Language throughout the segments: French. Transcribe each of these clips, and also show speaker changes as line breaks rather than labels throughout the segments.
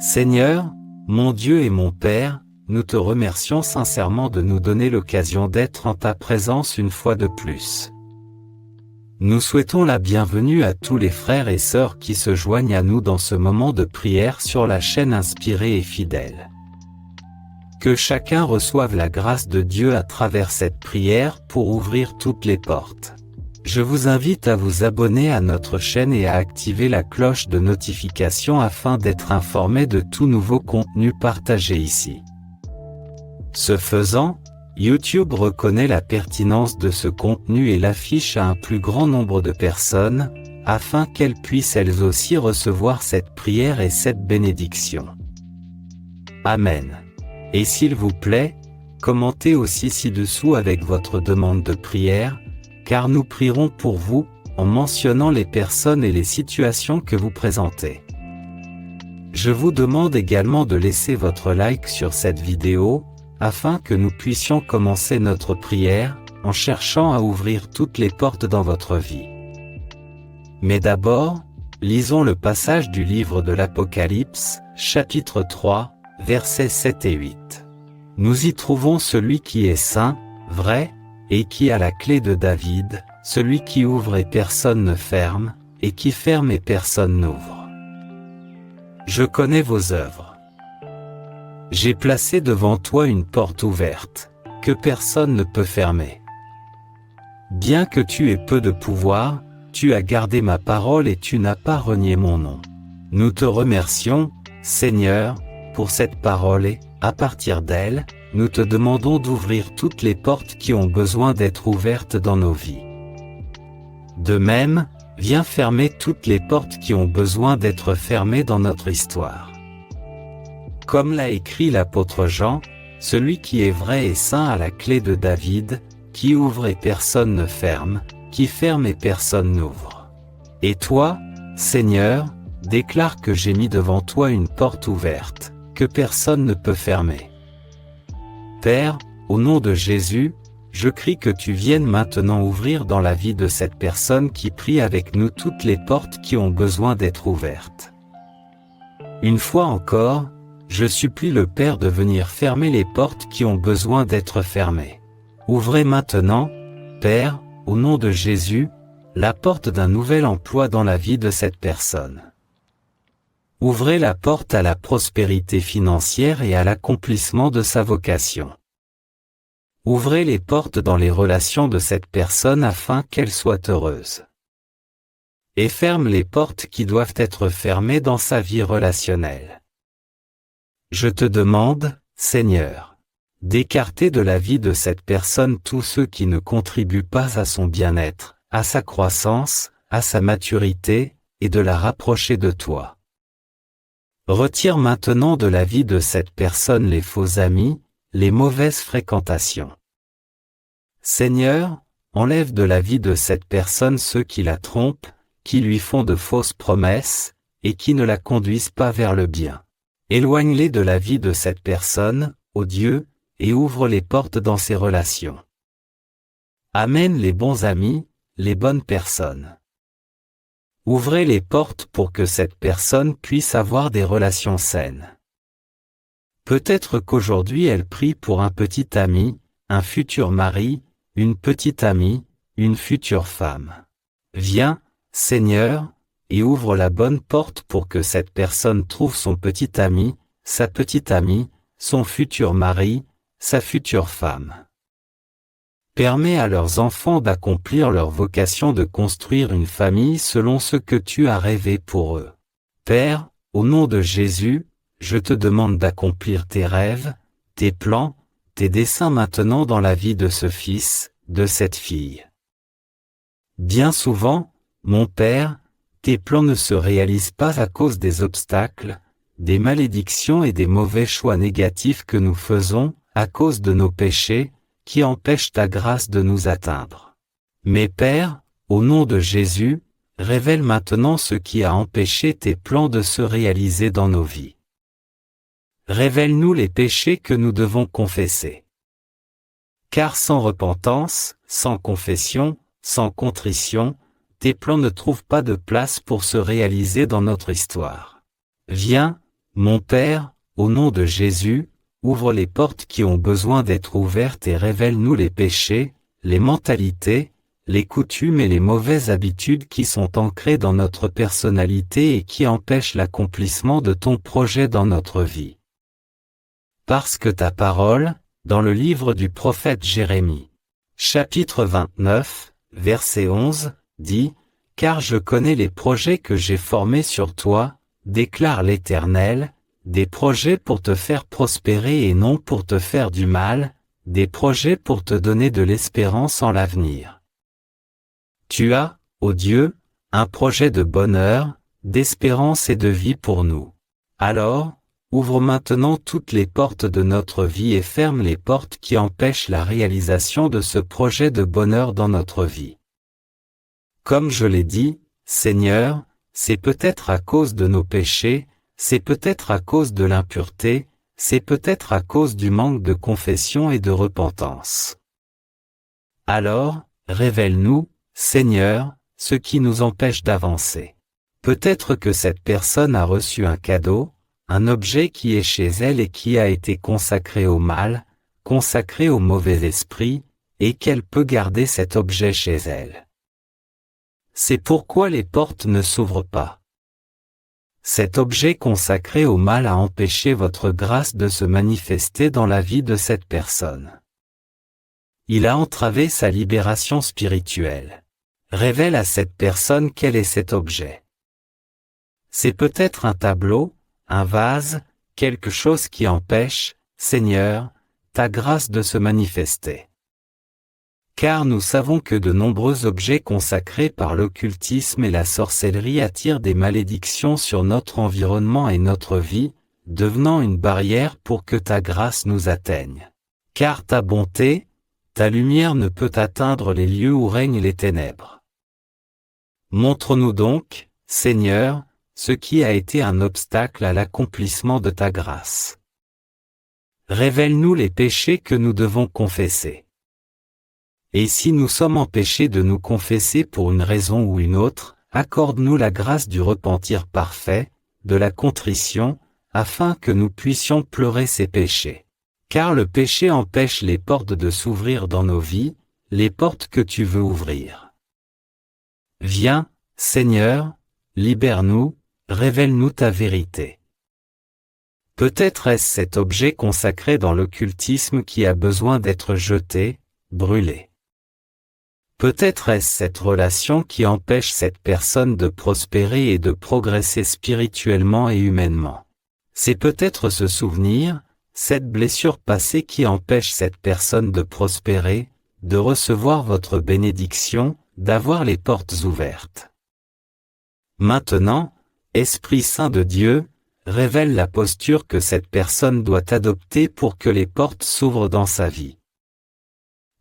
Seigneur, mon Dieu et mon Père, nous te remercions sincèrement de nous donner l'occasion d'être en ta présence une fois de plus. Nous souhaitons la bienvenue à tous les frères et sœurs qui se joignent à nous dans ce moment de prière sur la chaîne Inspirée et Fidèle. Que chacun reçoive la grâce de Dieu à travers cette prière pour ouvrir toutes les portes. Je vous invite à vous abonner à notre chaîne et à activer la cloche de notification afin d'être informé de tout nouveau contenu partagé ici. Ce faisant, YouTube reconnaît la pertinence de ce contenu et l'affiche à un plus grand nombre de personnes, afin qu'elles puissent elles aussi recevoir cette prière et cette bénédiction. Amen. Et s'il vous plaît, commentez aussi ci-dessous avec votre demande de prière, car nous prierons pour vous, en mentionnant les personnes et les situations que vous présentez. Je vous demande également de laisser votre like sur cette vidéo, afin que nous puissions commencer notre prière, en cherchant à ouvrir toutes les portes dans votre vie. Mais d'abord, lisons le passage du livre de l'Apocalypse, chapitre 3, versets 7 et 8. Nous y trouvons celui qui est saint, vrai, et qui a la clé de David, celui qui ouvre et personne ne ferme, et qui ferme et personne n'ouvre. Je connais vos œuvres. J'ai placé devant toi une porte ouverte, que personne ne peut fermer. Bien que tu aies peu de pouvoir, tu as gardé ma parole et tu n'as pas renié mon nom. Nous te remercions, Seigneur, pour cette parole et, à partir d'elle, nous te demandons d'ouvrir toutes les portes qui ont besoin d'être ouvertes dans nos vies. De même, viens fermer toutes les portes qui ont besoin d'être fermées dans notre histoire. Comme l'a écrit l'apôtre Jean, celui qui est vrai et saint a la clé de David, qui ouvre et personne ne ferme, qui ferme et personne n'ouvre. Et toi, Seigneur, déclare que j'ai mis devant toi une porte ouverte, que personne ne peut fermer. Père, au nom de Jésus, je crie que tu viennes maintenant ouvrir dans la vie de cette personne qui prie avec nous toutes les portes qui ont besoin d'être ouvertes. Une fois encore, je supplie le Père de venir fermer les portes qui ont besoin d'être fermées. Ouvrez maintenant, Père, au nom de Jésus, la porte d'un nouvel emploi dans la vie de cette personne. Ouvrez la porte à la prospérité financière et à l'accomplissement de sa vocation. Ouvrez les portes dans les relations de cette personne afin qu'elle soit heureuse. Et ferme les portes qui doivent être fermées dans sa vie relationnelle. Je te demande, Seigneur, d'écarter de la vie de cette personne tous ceux qui ne contribuent pas à son bien-être, à sa croissance, à sa maturité, et de la rapprocher de toi. Retire maintenant de la vie de cette personne les faux amis, les mauvaises fréquentations. Seigneur, enlève de la vie de cette personne ceux qui la trompent, qui lui font de fausses promesses, et qui ne la conduisent pas vers le bien. Éloigne-les de la vie de cette personne, ô Dieu, et ouvre les portes dans ses relations. Amène les bons amis, les bonnes personnes. Ouvrez les portes pour que cette personne puisse avoir des relations saines. Peut-être qu'aujourd'hui elle prie pour un petit ami, un futur mari, une petite amie, une future femme. Viens, Seigneur, et ouvre la bonne porte pour que cette personne trouve son petit ami, sa petite amie, son futur mari, sa future femme. Permets à leurs enfants d'accomplir leur vocation de construire une famille selon ce que tu as rêvé pour eux. Père, au nom de Jésus, je te demande d'accomplir tes rêves, tes plans, tes desseins maintenant dans la vie de ce fils, de cette fille. Bien souvent, mon Père, tes plans ne se réalisent pas à cause des obstacles, des malédictions et des mauvais choix négatifs que nous faisons, à cause de nos péchés, qui empêchent ta grâce de nous atteindre. Mais Père, au nom de Jésus, révèle maintenant ce qui a empêché tes plans de se réaliser dans nos vies. Révèle-nous les péchés que nous devons confesser. Car sans repentance, sans confession, sans contrition, tes plans ne trouvent pas de place pour se réaliser dans notre histoire. Viens, Mon Père, au nom de Jésus, ouvre les portes qui ont besoin d'être ouvertes et révèle-nous les péchés, les mentalités, les coutumes et les mauvaises habitudes qui sont ancrées dans notre personnalité et qui empêchent l'accomplissement de ton projet dans notre vie. Parce que ta parole, dans le livre du prophète Jérémie, chapitre 29, verset 11, dit, « Car je connais les projets que j'ai formés sur toi, déclare l'Éternel, des projets pour te faire prospérer et non pour te faire du mal, des projets pour te donner de l'espérance en l'avenir. » Tu as, ô Dieu, un projet de bonheur, d'espérance et de vie pour nous. Alors, ouvre maintenant toutes les portes de notre vie et ferme les portes qui empêchent la réalisation de ce projet de bonheur dans notre vie. Comme je l'ai dit, Seigneur, c'est peut-être à cause de nos péchés, c'est peut-être à cause de l'impureté, c'est peut-être à cause du manque de confession et de repentance. Alors, révèle-nous, Seigneur, ce qui nous empêche d'avancer. Peut-être que cette personne a reçu un cadeau, un objet qui est chez elle et qui a été consacré au mal, consacré au mauvais esprit, et qu'elle peut garder cet objet chez elle. C'est pourquoi les portes ne s'ouvrent pas. Cet objet consacré au mal a empêché votre grâce de se manifester dans la vie de cette personne. Il a entravé sa libération spirituelle. Révèle à cette personne quel est cet objet. C'est peut-être un tableau, un vase, quelque chose qui empêche, Seigneur, ta grâce de se manifester. Car nous savons que de nombreux objets consacrés par l'occultisme et la sorcellerie attirent des malédictions sur notre environnement et notre vie, devenant une barrière pour que ta grâce nous atteigne. Car ta bonté, ta lumière ne peut atteindre les lieux où règnent les ténèbres. Montre-nous donc, Seigneur, ce qui a été un obstacle à l'accomplissement de ta grâce. Révèle-nous les péchés que nous devons confesser. Et si nous sommes empêchés de nous confesser pour une raison ou une autre, accorde-nous la grâce du repentir parfait, de la contrition, afin que nous puissions pleurer ces péchés. Car le péché empêche les portes de s'ouvrir dans nos vies, les portes que tu veux ouvrir. Viens, Seigneur, libère-nous, révèle-nous ta vérité. Peut-être est-ce cet objet consacré dans l'occultisme qui a besoin d'être jeté, brûlé. Peut-être est-ce cette relation qui empêche cette personne de prospérer et de progresser spirituellement et humainement. C'est peut-être ce souvenir, cette blessure passée qui empêche cette personne de prospérer, de recevoir votre bénédiction, d'avoir les portes ouvertes. Maintenant, Esprit Saint de Dieu, révèle la posture que cette personne doit adopter pour que les portes s'ouvrent dans sa vie.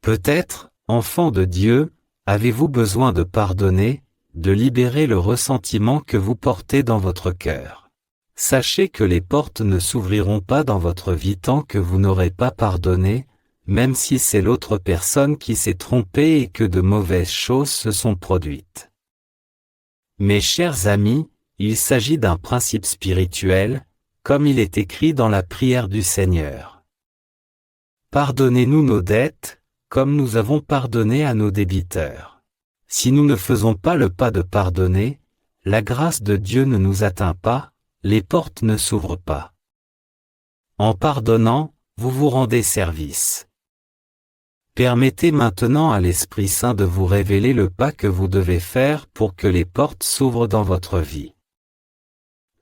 Peut-être, enfant de Dieu, avez-vous besoin de pardonner, de libérer le ressentiment que vous portez dans votre cœur. Sachez que les portes ne s'ouvriront pas dans votre vie tant que vous n'aurez pas pardonné, même si c'est l'autre personne qui s'est trompée et que de mauvaises choses se sont produites. Mes chers amis, il s'agit d'un principe spirituel, comme il est écrit dans la prière du Seigneur. Pardonnez-nous nos dettes, comme nous avons pardonné à nos débiteurs. Si nous ne faisons pas le pas de pardonner, la grâce de Dieu ne nous atteint pas, les portes ne s'ouvrent pas. En pardonnant, vous vous rendez service. Permettez maintenant à l'Esprit Saint de vous révéler le pas que vous devez faire pour que les portes s'ouvrent dans votre vie.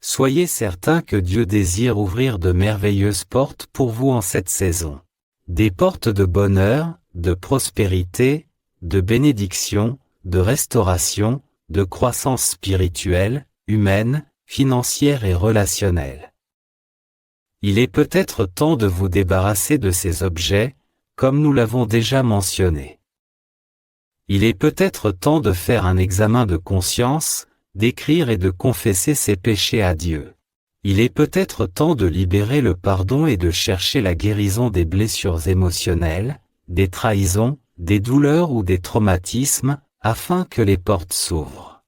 Soyez certains que Dieu désire ouvrir de merveilleuses portes pour vous en cette saison. Des portes de bonheur, de prospérité, de bénédiction, de restauration, de croissance spirituelle, humaine, financière et relationnelle. Il est peut-être temps de vous débarrasser de ces objets, comme nous l'avons déjà mentionné. Il est peut-être temps de faire un examen de conscience, d'écrire et de confesser ses péchés à Dieu. Il est peut-être temps de libérer le pardon et de chercher la guérison des blessures émotionnelles, des trahisons, des douleurs ou des traumatismes, afin que les portes s'ouvrent.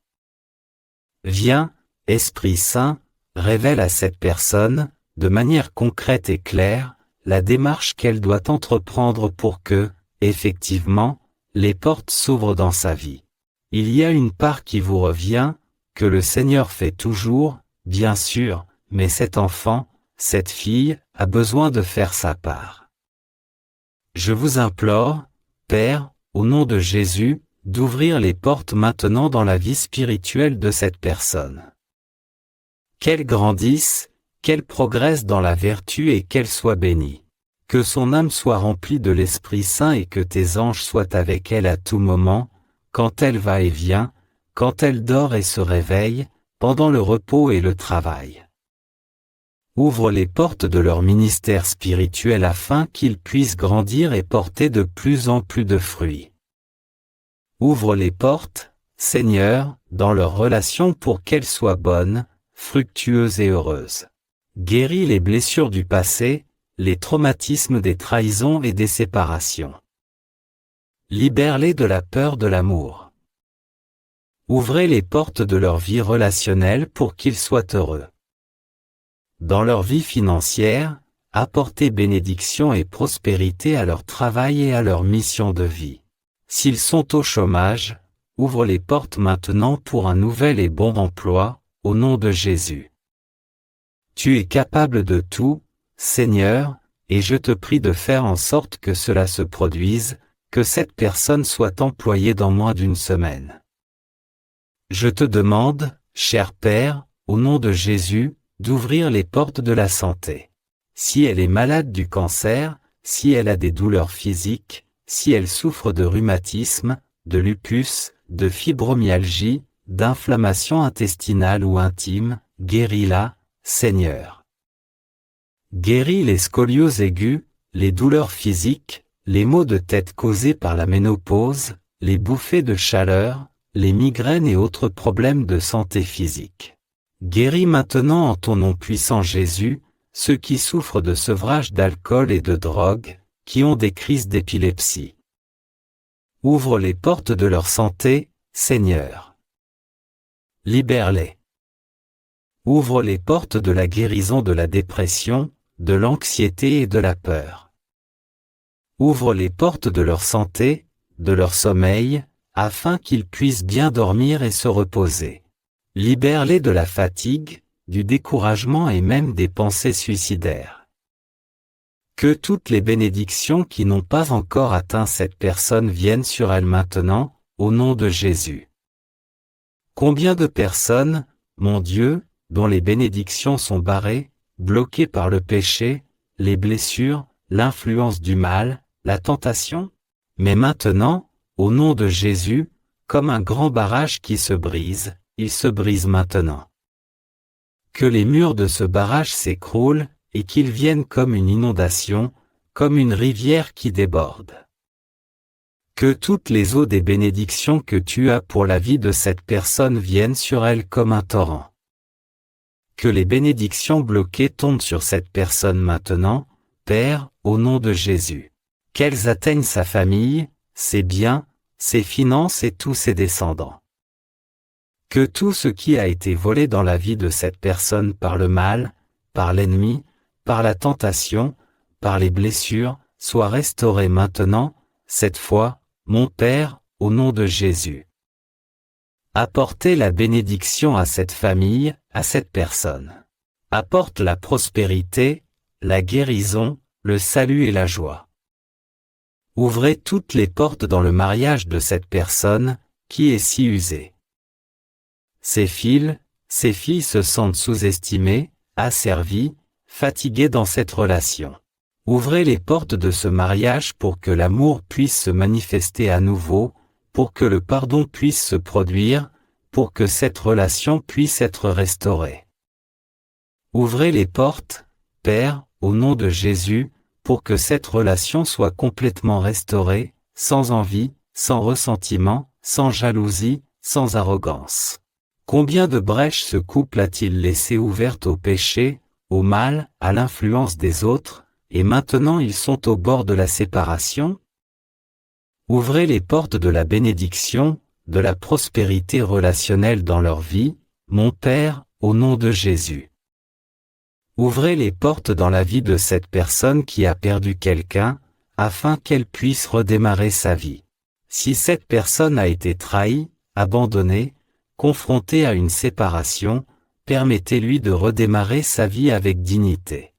Viens, Esprit Saint, Révèle à cette personne, de manière concrète et claire, la démarche qu'elle doit entreprendre pour que, effectivement, les portes s'ouvrent dans sa vie. Il y a une part qui vous revient, que le Seigneur fait toujours, bien sûr, mais cet enfant, cette fille, a besoin de faire sa part. Je vous implore, Père, au nom de Jésus, d'ouvrir les portes maintenant dans la vie spirituelle de cette personne. Qu'elle grandisse, qu'elle progresse dans la vertu et qu'elle soit bénie. Que son âme soit remplie de l'Esprit Saint et que tes anges soient avec elle à tout moment, quand elle va et vient, quand elle dort et se réveille, pendant le repos et le travail. Ouvre les portes de leur ministère spirituel afin qu'ils puissent grandir et porter de plus en plus de fruits. Ouvre les portes, Seigneur, dans leurs relations pour qu'elles soient bonnes, fructueuses et heureuses. Guéris les blessures du passé, les traumatismes des trahisons et des séparations. Libère-les de la peur de l'amour. Ouvrez les portes de leur vie relationnelle pour qu'ils soient heureux. Dans leur vie financière, apportez bénédiction et prospérité à leur travail et à leur mission de vie. S'ils sont au chômage, ouvre les portes maintenant pour un nouvel et bon emploi, au nom de Jésus. Tu es capable de tout, Seigneur, et je te prie de faire en sorte que cela se produise, que cette personne soit employée dans moins d'une semaine. Je te demande, cher Père, au nom de Jésus, d'ouvrir les portes de la santé. Si elle est malade du cancer, si elle a des douleurs physiques, si elle souffre de rhumatisme, de lupus, de fibromyalgie, d'inflammation intestinale ou intime, guéris-la, Seigneur. Guéris les scolioses aiguës, les douleurs physiques, les maux de tête causés par la ménopause, les bouffées de chaleur, les migraines et autres problèmes de santé physique. Guéris maintenant en ton nom puissant Jésus, ceux qui souffrent de sevrage d'alcool et de drogue, qui ont des crises d'épilepsie. Ouvre les portes de leur santé, Seigneur. Libère-les. Ouvre les portes de la guérison de la dépression, de l'anxiété et de la peur. Ouvre les portes de leur santé, de leur sommeil, afin qu'ils puissent bien dormir et se reposer. Libère-les de la fatigue, du découragement et même des pensées suicidaires. Que toutes les bénédictions qui n'ont pas encore atteint cette personne viennent sur elle maintenant, au nom de Jésus. Combien de personnes, mon Dieu, dont les bénédictions sont barrées, bloquées par le péché, les blessures, l'influence du mal, la tentation? Mais maintenant, au nom de Jésus, comme un grand barrage qui se brise, il se brise maintenant. Que les murs de ce barrage s'écroulent, et qu'ils viennent comme une inondation, comme une rivière qui déborde. Que toutes les eaux des bénédictions que tu as pour la vie de cette personne viennent sur elle comme un torrent. Que les bénédictions bloquées tombent sur cette personne maintenant, Père, au nom de Jésus. Qu'elles atteignent sa famille, ses biens, ses finances et tous ses descendants. Que tout ce qui a été volé dans la vie de cette personne par le mal, par l'ennemi, par la tentation, par les blessures, soit restauré maintenant, cette fois, mon Père, au nom de Jésus. Apportez la bénédiction à cette famille, à cette personne. Apporte la prospérité, la guérison, le salut et la joie. Ouvrez toutes les portes dans le mariage de cette personne, qui est si usée. Ses filles se sentent sous-estimées, asservies, fatiguées dans cette relation. Ouvrez les portes de ce mariage pour que l'amour puisse se manifester à nouveau, pour que le pardon puisse se produire, pour que cette relation puisse être restaurée. Ouvrez les portes, Père, au nom de Jésus, pour que cette relation soit complètement restaurée, sans envie, sans ressentiment, sans jalousie, sans arrogance. Combien de brèches ce couple a-t-il laissé ouvertes au péché, au mal, à l'influence des autres, et maintenant ils sont au bord de la séparation? Ouvrez les portes de la bénédiction, de la prospérité relationnelle dans leur vie, mon Père, au nom de Jésus. Ouvrez les portes dans la vie de cette personne qui a perdu quelqu'un, afin qu'elle puisse redémarrer sa vie. Si cette personne a été trahie, abandonnée, confrontée à une séparation, permettez-lui de redémarrer sa vie avec dignité.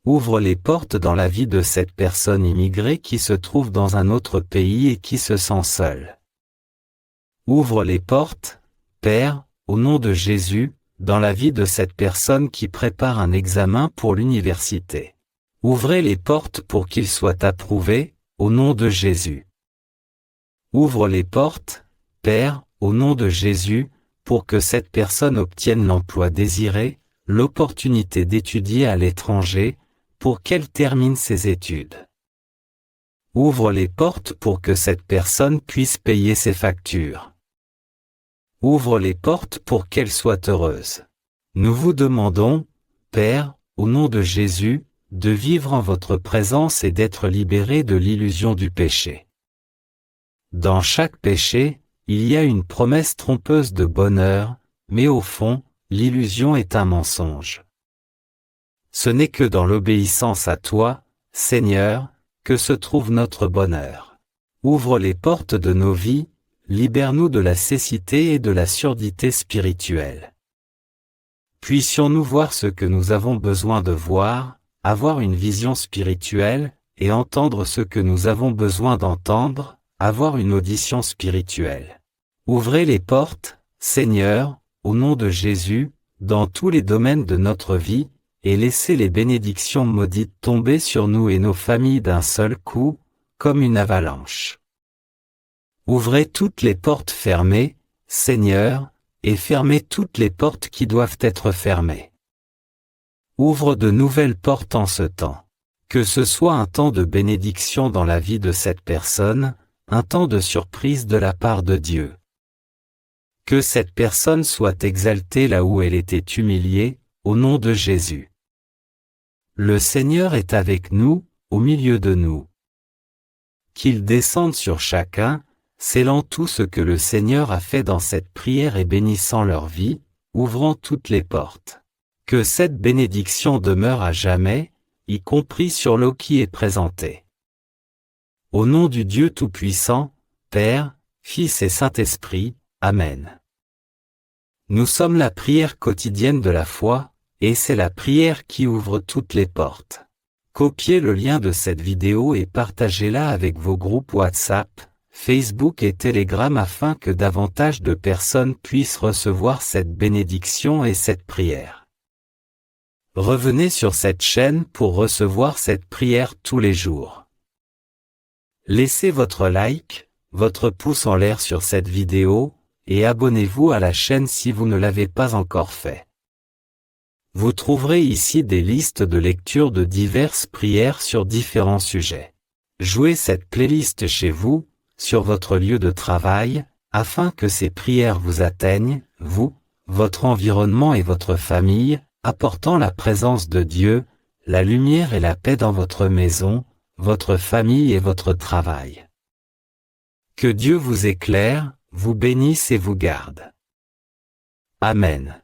Ouvre les portes dans la vie de cette personne immigrée qui se trouve dans un autre pays et qui se sent seule. Ouvre les portes, Père, au nom de Jésus, dans la vie de cette personne qui prépare un examen pour l'université. Ouvrez les portes pour qu'il soit approuvé, au nom de Jésus. Ouvre les portes, Père, au nom de Jésus, pour que cette personne obtienne l'emploi désiré, l'opportunité d'étudier à l'étranger, pour qu'elle termine ses études. Ouvre les portes pour que cette personne puisse payer ses factures. Ouvre les portes pour qu'elle soit heureuse. Nous vous demandons, Père, au nom de Jésus, de vivre en votre présence et d'être libérés de l'illusion du péché. Dans chaque péché, il y a une promesse trompeuse de bonheur, mais au fond, l'illusion est un mensonge. Ce n'est que dans l'obéissance à toi, Seigneur, que se trouve notre bonheur. Ouvre les portes de nos vies, libère-nous de la cécité et de la surdité spirituelle. Puissions-nous voir ce que nous avons besoin de voir, avoir une vision spirituelle, et entendre ce que nous avons besoin d'entendre, avoir une audition spirituelle. Ouvrez les portes, Seigneur, au nom de Jésus, dans tous les domaines de notre vie, et laissez les bénédictions maudites tomber sur nous et nos familles d'un seul coup, comme une avalanche. Ouvrez toutes les portes fermées, Seigneur, et fermez toutes les portes qui doivent être fermées. Ouvre de nouvelles portes en ce temps. Que ce soit un temps de bénédiction dans la vie de cette personne, un temps de surprise de la part de Dieu. Que cette personne soit exaltée là où elle était humiliée, au nom de Jésus. Le Seigneur est avec nous, au milieu de nous. Qu'il descende sur chacun, scellant tout ce que le Seigneur a fait dans cette prière et bénissant leur vie, ouvrant toutes les portes. Que cette bénédiction demeure à jamais, y compris sur l'eau qui est présentée. Au nom du Dieu Tout-Puissant, Père, Fils et Saint-Esprit, Amen. Nous sommes la prière quotidienne de la foi, et c'est la prière qui ouvre toutes les portes. Copiez le lien de cette vidéo et partagez-la avec vos groupes WhatsApp, Facebook et Telegram afin que davantage de personnes puissent recevoir cette bénédiction et cette prière. Revenez sur cette chaîne pour recevoir cette prière tous les jours. Laissez votre like, votre pouce en l'air sur cette vidéo, et abonnez-vous à la chaîne si vous ne l'avez pas encore fait. Vous trouverez ici des listes de lecture de diverses prières sur différents sujets. Jouez cette playlist chez vous, sur votre lieu de travail, afin que ces prières vous atteignent, vous, votre environnement et votre famille, apportant la présence de Dieu, la lumière et la paix dans votre maison, votre famille et votre travail. Que Dieu vous éclaire, vous bénisse et vous garde. Amen.